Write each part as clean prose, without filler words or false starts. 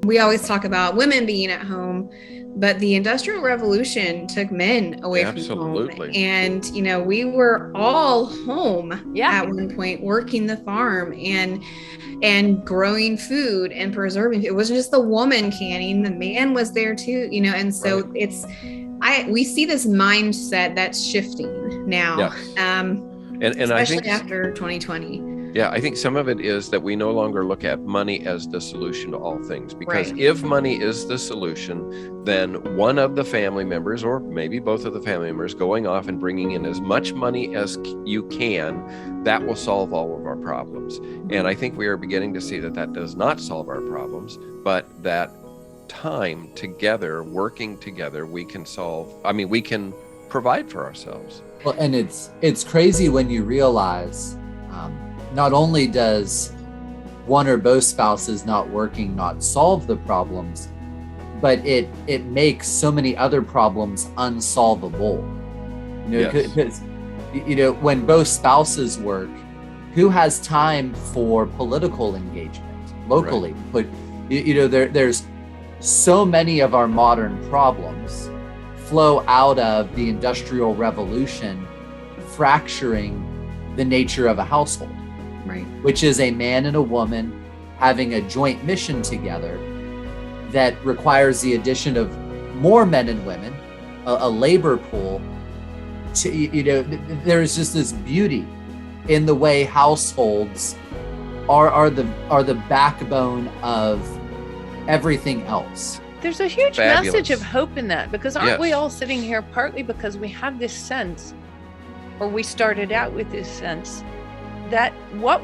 We always talk about women being at home, but the Industrial Revolution took men away from home. And, we were all home at one point, working the farm and growing food and preserving. It wasn't just the woman canning, the man was there too, and so we see this mindset that's shifting now. Yes. And especially I think after 2020. Yeah, I think some of it is that we no longer look at money as the solution to all things, because if money is the solution, then one of the family members, or maybe both of the family members, going off and bringing in as much money as you can, that will solve all of our problems. And I think we are beginning to see that that does not solve our problems, but that time together, working together, we can provide for ourselves. Well, and it's crazy when you realize not only does one or both spouses not working not solve the problems, but it makes so many other problems unsolvable. Because when both spouses work, who has time for political engagement locally? But there's so many of our modern problems flow out of the Industrial Revolution fracturing the nature of a household. Which is a man and a woman having a joint mission together that requires the addition of more men and women, a labor pool. There's just this beauty in the way households are the backbone of everything else. There's a huge message of hope in that, because aren't we all sitting here partly because we have this sense, or we started out with this sense, that what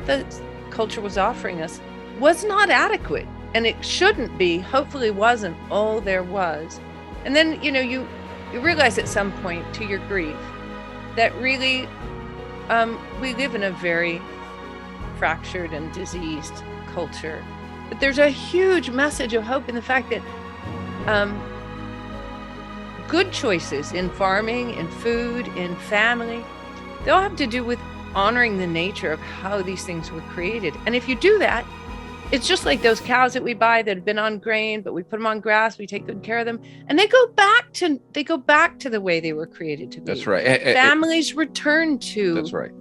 the culture was offering us was not adequate, and it shouldn't be, hopefully wasn't all there was. And then you realize at some point, to your grief, that really we live in a very fractured and diseased culture. But there's a huge message of hope in the fact that good choices in farming, in food, in family, they all have to do with honoring the nature of how these things were created. And if you do that, it's just like those cows that we buy that have been on grain, but we put them on grass, we take good care of them, and they go back to the way they were created to be. That's right. Families return to, that's right,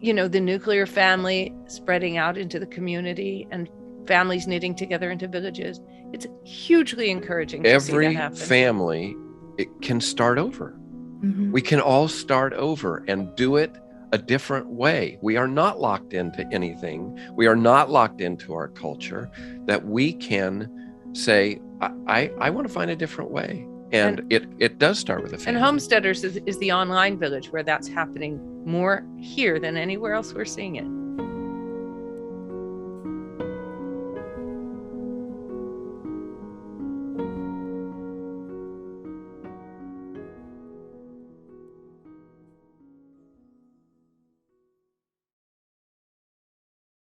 the nuclear family spreading out into the community, and families knitting together into villages. It's hugely encouraging to see that happen. Every family, it can start over. Mm-hmm. We can all start over and do it a different way. We are not locked into anything. We are not locked into our culture, that we can say, I want to find a different way. And it does start with a family. And Homesteaders is the online village where that's happening more here than anywhere else we're seeing it.